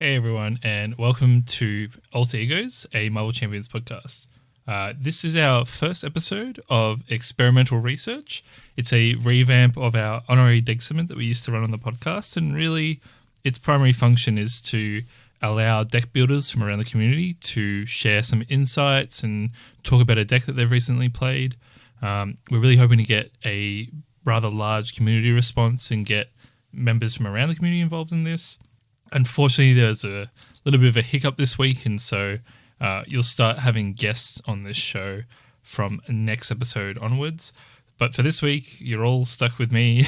Hey everyone, and welcome to Alter Egos, a Marvel Champions podcast. This is our first episode of experimental research. It's a revamp of our Honorary Deck segment that we used to run on the podcast, and really its primary function is to allow deck builders from around the community to share some insights and talk about a deck that they've recently played. We're really hoping to get a rather large community response and get members from around the community involved in this. Unfortunately, there's a little bit of a hiccup this week, and so you'll start having guests on this show from next episode onwards. But for this week, you're all stuck with me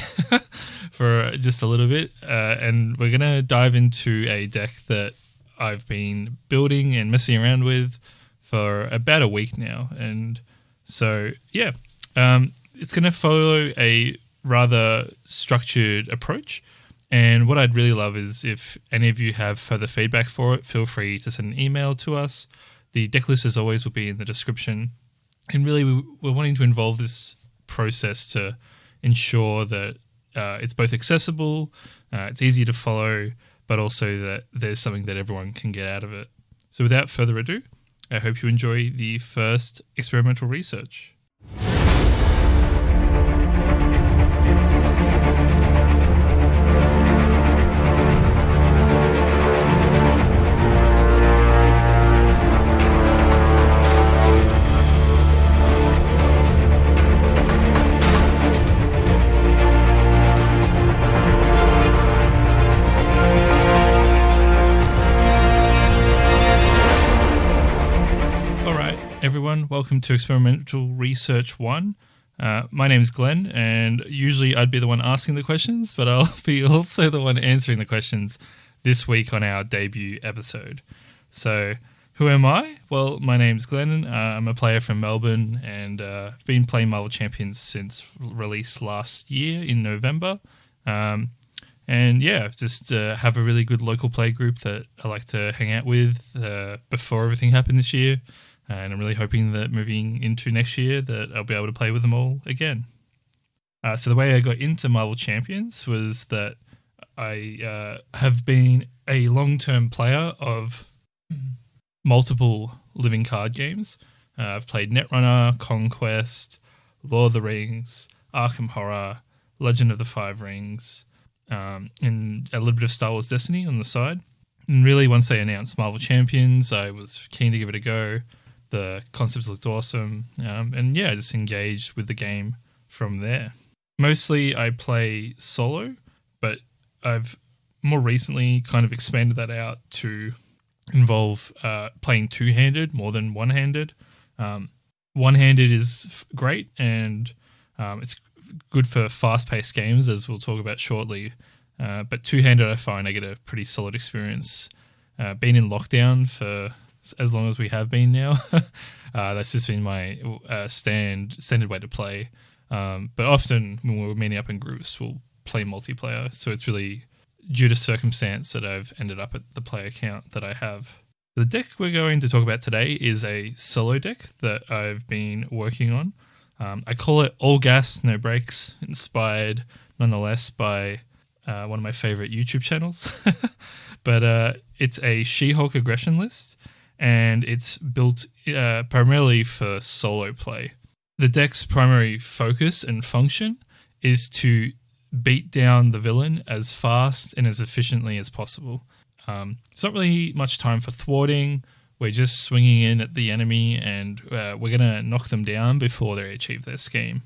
for just a little bit, and we're going to dive into a deck that I've been building and messing around with for about a week now. And so, it's going to follow a rather structured approach. And what I'd really love is if any of you have further feedback for it, feel free to send an email to us. The deck list, as always, will be in the description. And really, we're wanting to involve this process to ensure that it's both accessible, it's easy to follow, but also that there's something that everyone can get out of it. So without further ado, I hope you enjoy the first experimental research. Everyone, welcome to Experimental Research 1. My name is Glenn, and usually I'd be the one asking the questions, but I'll be also the one answering the questions this week on our debut episode. So, who am I? Well, my name's Glenn. I'm a player from Melbourne, and I've been playing Marvel Champions since release last year in November. Just have a really good local play group that I like to hang out with before everything happened this year. And I'm really hoping that moving into next year that I'll be able to play with them all again. So the way I got into Marvel Champions was that I have been a long-term player of multiple living card games. I've played Netrunner, Conquest, Lord of the Rings, Arkham Horror, Legend of the Five Rings, and a little bit of Star Wars Destiny on the side. And really, once they announced Marvel Champions, I was keen to give it a go. The concepts looked awesome, just engaged with the game from there. Mostly I play solo, but I've more recently kind of expanded that out to involve playing two-handed more than one-handed. One-handed is great, and it's good for fast-paced games, as we'll talk about shortly. But two-handed, I find I get a pretty solid experience. Being in lockdown for as long as we have been now. That's just been my standard way to play. But often when we're meeting up in groups, we'll play multiplayer. So it's really due to circumstance that I've ended up at the player count that I have. The deck we're going to talk about today is a solo deck that I've been working on. I call it All Gas, No Brakes, inspired nonetheless by one of my favorite YouTube channels. But it's a She-Hulk aggression list, and it's built primarily for solo play. The deck's primary focus and function is to beat down the villain as fast and as efficiently as possible. It's not really much time for thwarting. We're just swinging in at the enemy, and we're going to knock them down before they achieve their scheme.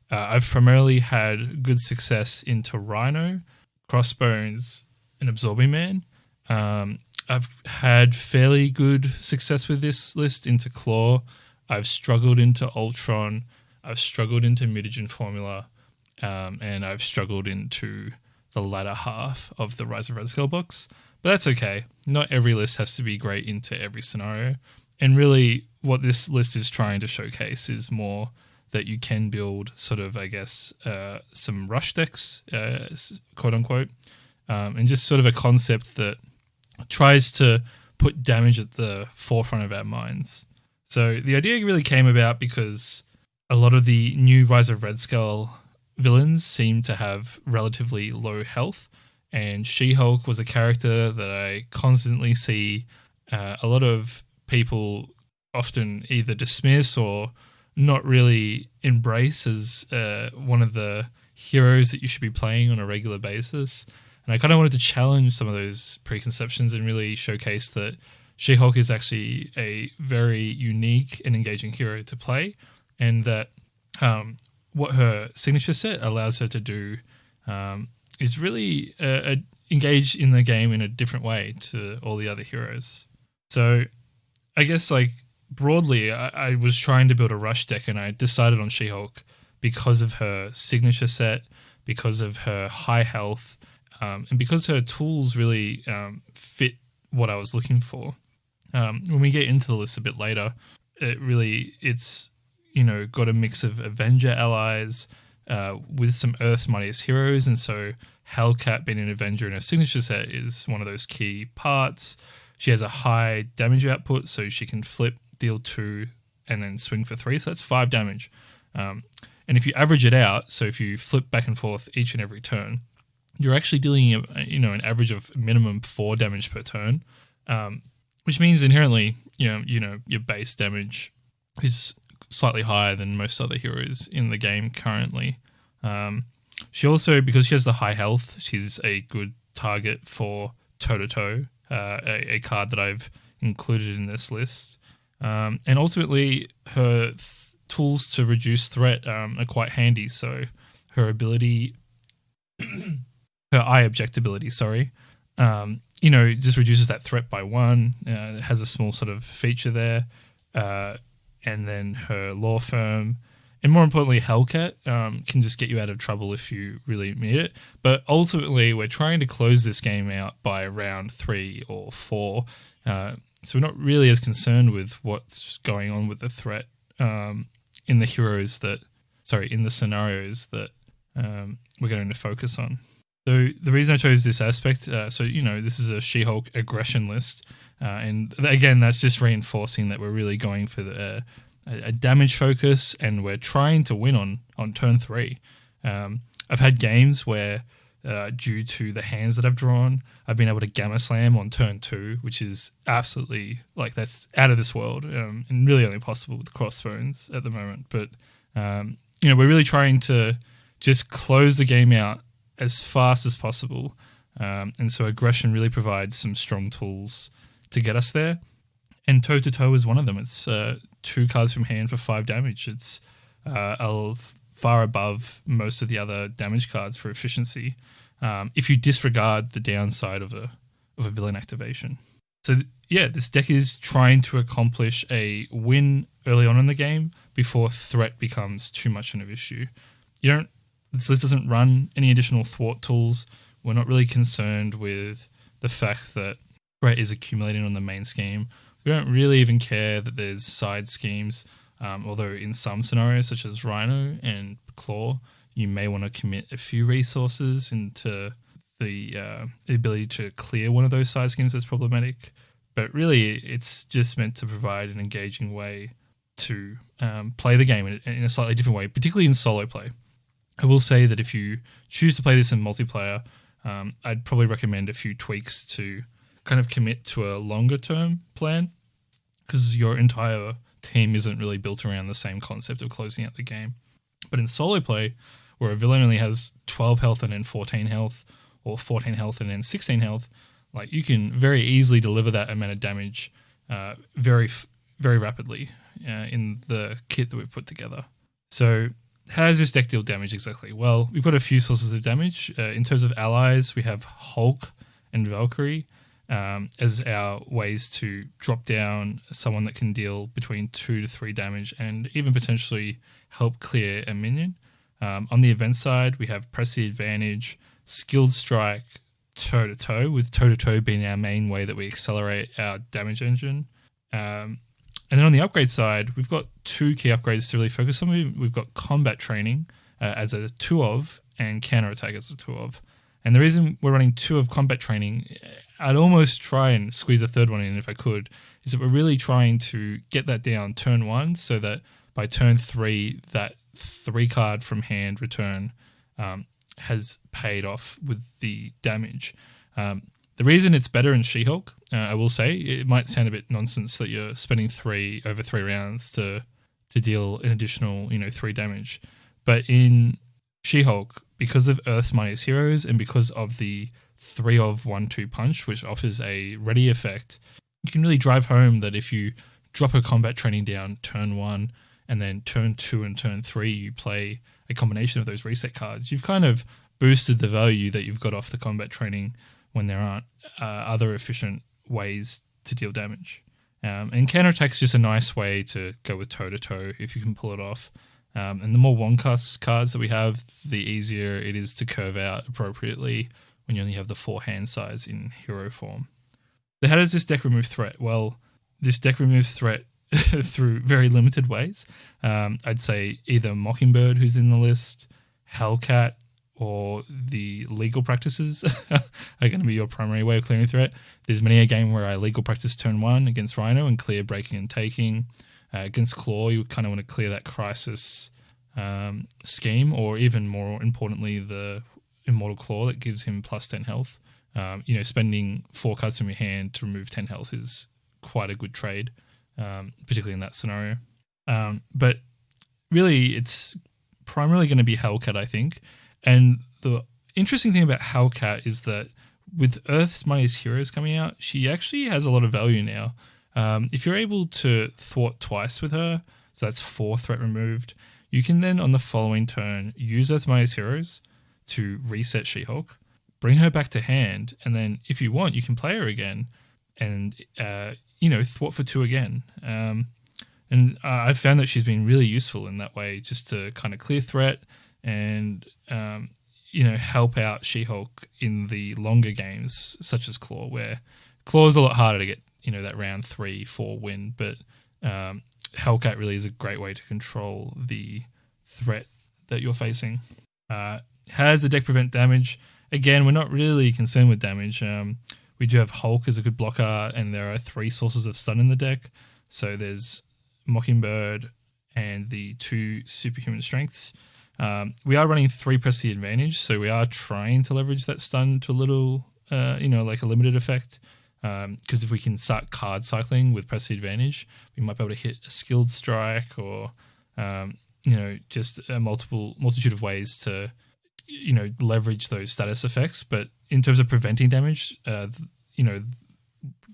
I've primarily had good success into Rhino, Crossbones, and Absorbing Man. I've had fairly good success with this list into Claw. I've struggled into Ultron. I've struggled into Mutagen Formula. And I've struggled into the latter half of the Rise of Red Skull box. But that's okay. Not every list has to be great into every scenario. And really, what this list is trying to showcase is more that you can build sort of, I guess, some rush decks, quote unquote, and just sort of a concept that tries to put damage at the forefront of our minds. So the idea really came about because a lot of the new Rise of Red Skull villains seem to have relatively low health, And She-Hulk was a character that I constantly see a lot of people often either dismiss or not really embrace as one of the heroes that you should be playing on a regular basis. And I kind of wanted to challenge some of those preconceptions and really showcase that She-Hulk is actually a very unique and engaging hero to play, and that what her signature set allows her to do is really engage in the game in a different way to all the other heroes. So I guess like broadly, I was trying to build a rush deck, and I decided on She-Hulk because of her signature set, because of her high health, and because her tools really fit what I was looking for. When we get into the list a bit later, it's got a mix of Avenger allies with some Earth's mightiest heroes, and so Hellcat being an Avenger in her signature set is one of those key parts. She has a high damage output, so she can flip, deal 2, and then swing for 3, so that's 5 damage. And if you average it out, so if you flip back and forth each and every turn, you're actually dealing an average of minimum 4 damage per turn, which means inherently your base damage is slightly higher than most other heroes in the game currently. She also, because she has the high health, she's a good target for toe-to-toe, a card that I've included in this list. And ultimately, her tools to reduce threat are quite handy. So her ability, her eye object ability, just reduces that threat by 1. It has a small sort of feature there. And then her law firm, and more importantly, Hellcat can just get you out of trouble if you really need it. But ultimately, we're trying to close this game out by round 3 or 4. So we're not really as concerned with what's going on with the threat in the scenarios that we're going to focus on. So the reason I chose this aspect, this is a She-Hulk aggression list. And again, that's just reinforcing that we're really going for a damage focus, and we're trying to win on turn 3. I've had games where, due to the hands that I've drawn, I've been able to Gamma Slam on turn 2, which is absolutely, that's out of this world, and really only possible with Crossbones at the moment. But, we're really trying to just close the game out as fast as possible. And so aggression really provides some strong tools to get us there. And toe-to-toe is one of them. It's 2 cards from hand for 5 damage. It's far above most of the other damage cards for efficiency, if you disregard the downside of a villain activation. So this deck is trying to accomplish a win early on in the game before threat becomes too much of an issue. This list doesn't run any additional thwart tools. We're not really concerned with the fact that threat is accumulating on the main scheme. We don't really even care that there's side schemes, although in some scenarios, such as Rhino and Claw, you may want to commit a few resources into the ability to clear one of those side schemes that's problematic. But really, it's just meant to provide an engaging way to play the game in a slightly different way, particularly in solo play. I will say that if you choose to play this in multiplayer, I'd probably recommend a few tweaks to kind of commit to a longer term plan, because your entire team isn't really built around the same concept of closing out the game. But in solo play, where a villain only has 12 health and then 14 health, or 14 health and then 16 health, you can very easily deliver that amount of damage very, very rapidly in the kit that we've put together. So how does this deck deal damage exactly? Well, we've got a few sources of damage. In terms of allies, we have Hulk and Valkyrie as our ways to drop down someone that can deal between 2 to 3 damage and even potentially help clear a minion. On the event side, we have Press the Advantage, Skilled Strike, Toe-to-Toe, with Toe-to-Toe being our main way that we accelerate our damage engine. And then on the upgrade side, we've got 2 key upgrades to really focus on. We've got Combat Training as a 2 of, and Counterattack as a 2 of. And the reason we're running 2 of Combat Training, I'd almost try and squeeze a 3rd one in if I could, is that we're really trying to get that down turn 1 so that by turn 3, that 3 card from hand return has paid off with the damage. The reason it's better in She-Hulk, I will say, it might sound a bit nonsense that you're spending 3 over 3 rounds to deal an additional 3 damage, but in She-Hulk, because of Earth's Mightiest Heroes and because of the 3 of 1-2 punch, which offers a ready effect, you can really drive home that if you drop a combat training down turn 1 and then turn 2 and turn 3 you play a combination of those reset cards, you've kind of boosted the value that you've got off the combat training when there aren't other efficient ways to deal damage. And counterattack's just a nice way to go with toe-to-toe if you can pull it off. And the more one-cast cards that we have, the easier it is to curve out appropriately when you only have the 4 hand size in hero form. So how does this deck remove threat? Well, this deck removes threat through very limited ways. I'd say either Mockingbird, who's in the list, Hellcat, or the legal practices are going to be your primary way of clearing threat. There's many a game where I legal practice turn 1 against Rhino and clear breaking and taking. Against Claw, you kind of want to clear that crisis scheme, or even more importantly, the Immortal Claw that gives him plus 10 health. Spending 4 cards from your hand to remove 10 health is quite a good trade, particularly in that scenario. But really, it's primarily going to be Hellcat, I think. And the interesting thing about Hellcat is that with Earth's Mightiest Heroes coming out, she actually has a lot of value now. If you're able to thwart twice with her, so that's 4 threat removed, you can then on the following turn use Earth's Mightiest Heroes to reset She-Hulk, bring her back to hand, and then if you want, you can play her again and, thwart for 2 again. And I've found that she's been really useful in that way, just to kind of clear threat and, help out She-Hulk in the longer games, such as Claw, where Claw is a lot harder to get, that round 3-4 win, but Hellcat really is a great way to control the threat that you're facing. Has the deck prevent damage? Again, we're not really concerned with damage. We do have Hulk as a good blocker, and there are 3 sources of stun in the deck. So there's Mockingbird and the 2 superhuman strengths. We are running 3 press the advantage, so we are trying to leverage that stun to a little, like a limited effect. Because if we can start card cycling with press the advantage, we might be able to hit a skilled strike or, just a multitude of ways to, leverage those status effects. But in terms of preventing damage,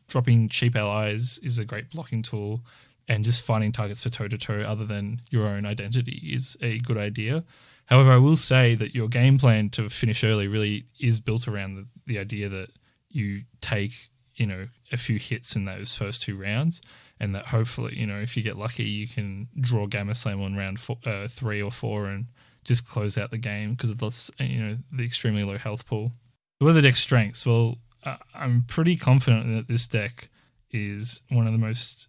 dropping cheap allies is a great blocking tool, and just finding targets for toe-to-toe other than your own identity is a good idea. However, I will say that your game plan to finish early really is built around the idea that you take, a few hits in those first 2 rounds, and that hopefully, if you get lucky, you can draw Gamma Slam on round 3 or 4 and just close out the game because of the extremely low health pool. What are the deck's strengths? Well, I'm pretty confident that this deck is one of the most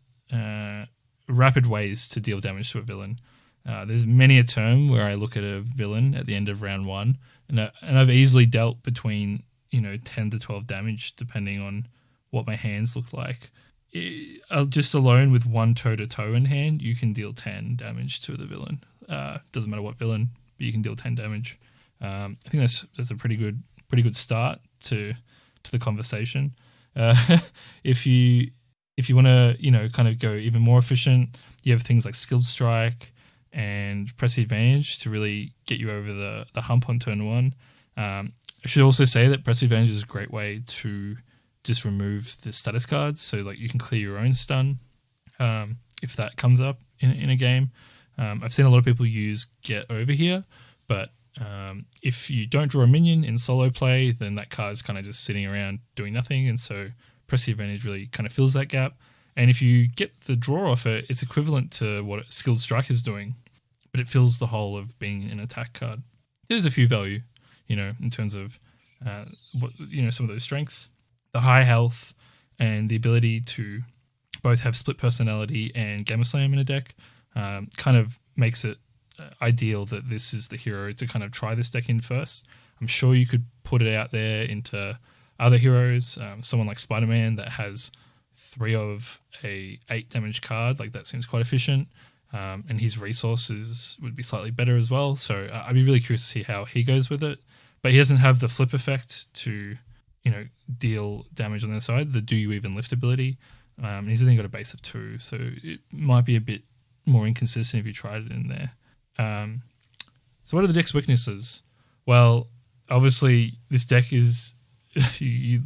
rapid ways to deal damage to a villain. There's many a term where I look at a villain at the end of round 1, and I've easily dealt between 10 to 12 damage depending on what my hands look like. Just alone with 1 toe-to-toe in hand, you can deal 10 damage to the villain. Doesn't matter what villain, but you can deal 10 damage. I think that's a pretty good start to the conversation. If you want to kind of go even more efficient, you have things like skilled strike and press the advantage to really get you over the hump on turn 1. I should also say that press the advantage is a great way to just remove the status cards, so like you can clear your own stun if that comes up in a game. I've seen a lot of people use get over here, but if you don't draw a minion in solo play, then that card's kind of just sitting around doing nothing, and so press the advantage really kind of fills that gap. And if you get the draw off it, it's equivalent to what skilled strike is doing, but it fills the hole of being an attack card. There's a few value, in terms of some of those strengths. The high health and the ability to both have split personality and Gamma Slam in a deck kind of makes it ideal that this is the hero to kind of try this deck in first. I'm sure you could put it out there into other heroes, someone like Spider-Man that has 3 of a 8 damage card, like that seems quite efficient, and his resources would be slightly better as well. So I'd be really curious to see how he goes with it. but he doesn't have the flip effect to, deal damage on the side, the do you even lift ability. And he's only got a base of 2, so it might be a bit more inconsistent if you tried it in there. So what are the deck's weaknesses? Well, obviously this deck is you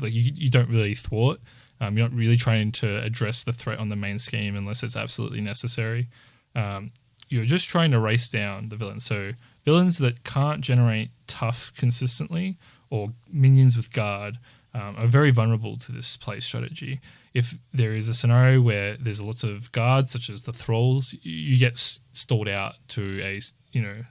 don't really thwart. You're not really trying to address the threat on the main scheme unless it's absolutely necessary. You're just trying to race down the villains. So villains that can't generate tough consistently or minions with guard are very vulnerable to this play strategy. If there is a scenario where there's lots of guards, such as the thralls, you get stalled out to a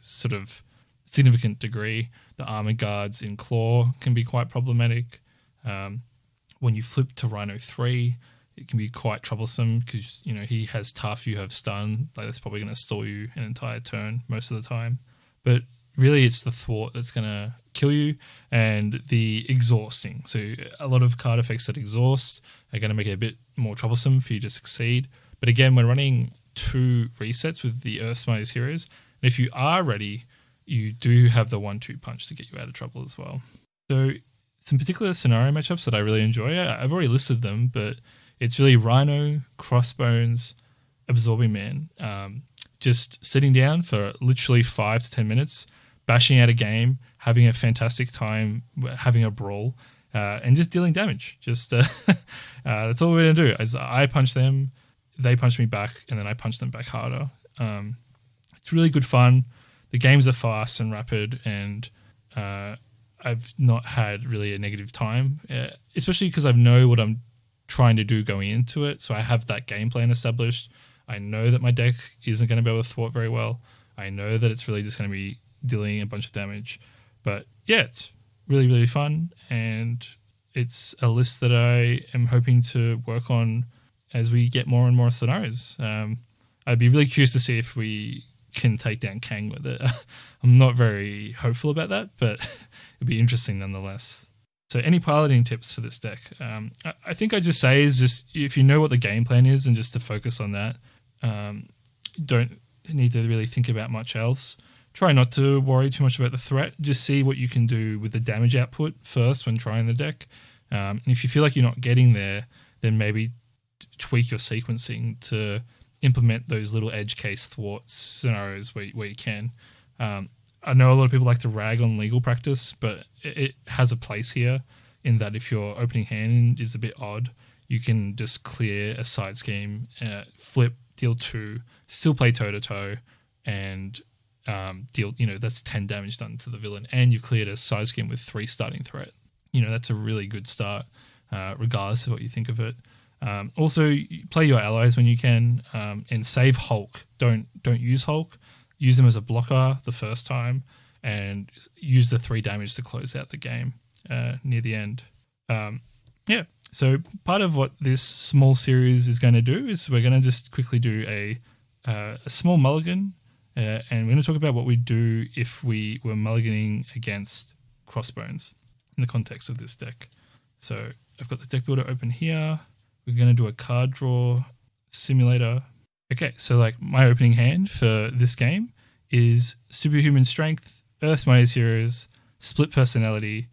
sort of significant degree. The armor guards in Claw can be quite problematic. When you flip to Rhino 3, it can be quite troublesome because he has tough, you have stun. Like that's probably going to stall you an entire turn most of the time. But really, it's the thwart that's going to kill you, and the exhausting. So a lot of card effects that exhaust are going to make it a bit more troublesome for you to succeed. But again, we're running 2 resets with the Earthsmire's heroes, and if you are ready, you do have the 1-2 punch to get you out of trouble as well. So some particular scenario matchups that I really enjoy, I've already listed them, but it's really Rhino, Crossbones, Absorbing Man. Just sitting down for literally 5 to 10 minutes, bashing out a game, having a fantastic time, having a brawl, and just dealing damage. Just that's all we're going to do. As I punch them, they punch me back, and then I punch them back harder. It's really good fun. The games are fast and rapid, and I've not had really a negative time, especially because I know what I'm trying to do going into it. So I have that game plan established. I know that my deck isn't going to be able to thwart very well. I know that it's really just going to be dealing a bunch of damage. But yeah, it's really, really fun. And it's a list that I am hoping to work on as we get more and more scenarios. I'd be really curious to see if we can take down Kang with it. I'm not very hopeful about that, but it'd be interesting nonetheless. So any piloting tips for this deck? I think I'd just say is just if you know what the game plan is and just to focus on that, don't need to really think about much else. Try not to worry too much about the threat. Just see what you can do with the damage output first when trying the deck. And if you feel like you're not getting there, then maybe tweak your sequencing to implement those little edge case thwart scenarios where you can. I know a lot of people like to rag on legal practice, but it has a place here in that if your opening hand is a bit odd, you can just clear a side scheme, flip, deal 2, still play toe-to-toe, and deal, that's 10 damage done to the villain, and you cleared a side scheme with 3 starting threat. That's a really good start, regardless of what you think of it. Also, play your allies when you can, and save Hulk. Don't use Hulk. Use him as a blocker the first time, and use the 3 damage to close out the game near the end. So part of what this small series is going to do is we're going to just quickly do a small mulligan, and we're going to talk about what we do if we were mulliganing against Crossbones in the context of this deck. So I've got the deck builder open here. We're going to do a card draw simulator. Okay, so like my opening hand for this game is Superhuman Strength, Earthsmire's Heroes, Split Personality,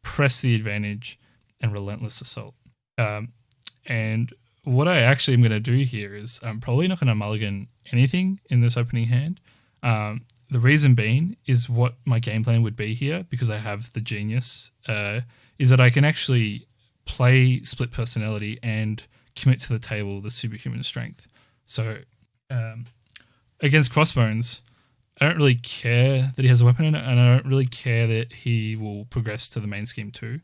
Press the Advantage, and Relentless Assault. And what I actually am going to do here is I'm probably not going to mulligan anything in this opening hand. The reason being is what my game plan would be here, because I have the genius, is that I can actually play Split Personality and commit to the table the Superhuman Strength. So against Crossbones, I don't really care that he has a weapon in it, and I don't really care that he will progress to the main scheme too.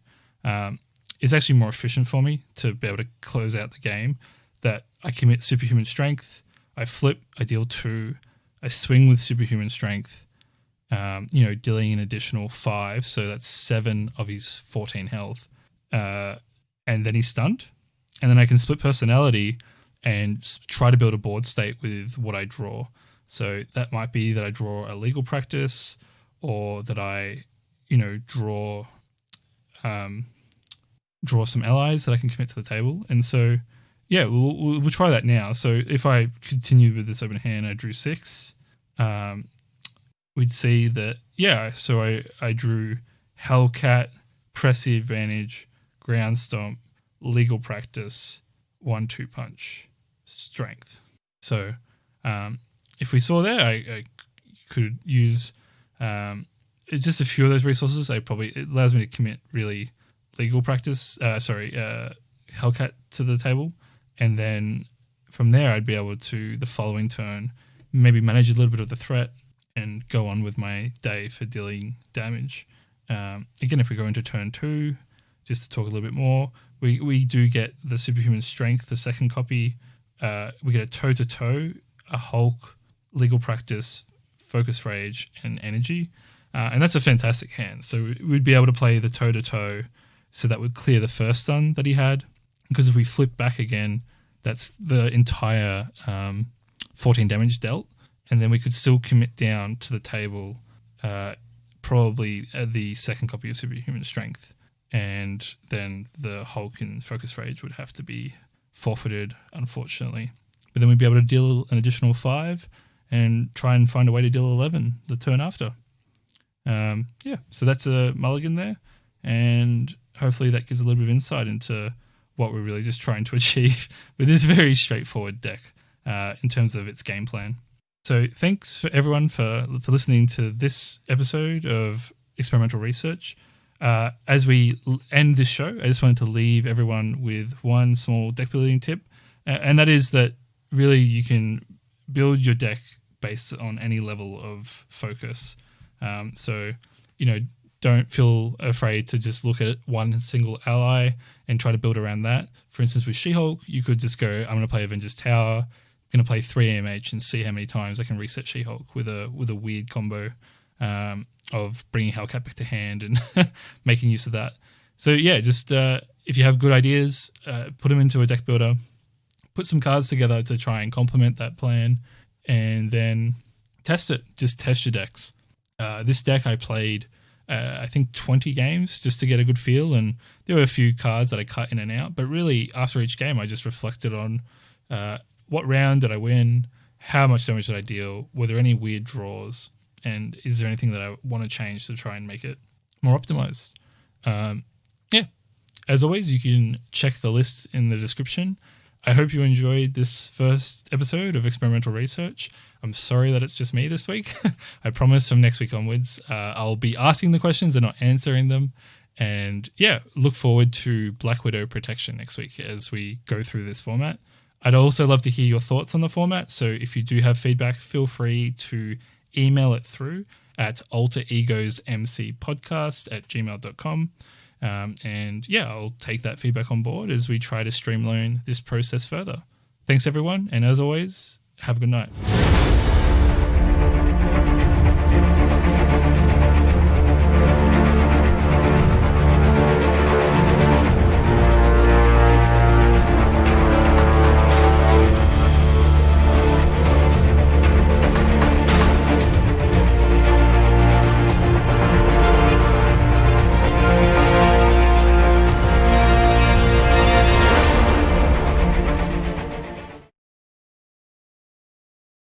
It's actually more efficient for me to be able to close out the game that I commit Superhuman Strength, I flip, I deal 2, I swing with Superhuman Strength, dealing an additional 5, so that's 7 of his 14 health, and then he's stunned. And then I can Split Personality and try to build a board state with what I draw. So that might be that I draw a legal practice, or that I, draw some allies that I can commit to the table. And so, yeah, we'll try that now. So if I continue with this open hand, I drew 6, we'd see that, so I drew Hellcat, Press the Advantage, Ground Stomp, Legal Practice, 1-2 Punch, Strength. So if we saw there, I could use just a few of those resources. It allows me to commit really Legal Practice, Hellcat to the table. And then from there, I'd be able to, the following turn, maybe manage a little bit of the threat and go on with my day for dealing damage. Again, if we go into turn 2, just to talk a little bit more, we do get the Superhuman Strength, the second copy. We get a toe-to-toe, a Hulk, Legal Practice, Focus Rage, and Energy. And that's a fantastic hand. So we'd be able to play the toe-to-toe, so that would clear the first stun that he had. Because if we flip back again, that's the entire 14 damage dealt. And then we could still commit down to the table probably the second copy of Superhuman Strength. And then the Hulk and Focus Rage would have to be forfeited, unfortunately. But then we'd be able to deal an additional 5 and try and find a way to deal 11 the turn after. So that's a mulligan there. And hopefully that gives a little bit of insight into what we're really just trying to achieve with this very straightforward deck in terms of its game plan. So thanks for everyone for listening to this episode of Experimental Research. As we end this show, I just wanted to leave everyone with one small deck building tip, and that is that really you can build your deck based on any level of focus. So, don't feel afraid to just look at one single ally and try to build around that. For instance, with She-Hulk, you could just go, I'm going to play Avengers Tower, I'm going to play 3 AMH and see how many times I can reset She-Hulk with a weird combo of bringing Hellcat back to hand and making use of that. So yeah, just if you have good ideas, put them into a deck builder, put some cards together to try and complement that plan, and then test it. Just test your decks. This deck I played I think 20 games just to get a good feel, and there were a few cards that I cut in and out, but really after each game I just reflected on what round did I win, how much damage did I deal, were there any weird draws, and is there anything that I want to change to try and make it more optimized. As always, you can check the list in the description. I hope you enjoyed this first episode of Experimental Research. I'm sorry that it's just me this week. I promise from next week onwards, I'll be asking the questions and not answering them. And look forward to Black Widow Protection next week as we go through this format. I'd also love to hear your thoughts on the format. So if you do have feedback, feel free to email it through at alteregosmcpodcast@gmail.com. I'll take that feedback on board as we try to streamline this process further. Thanks, everyone. And as always, have a good night.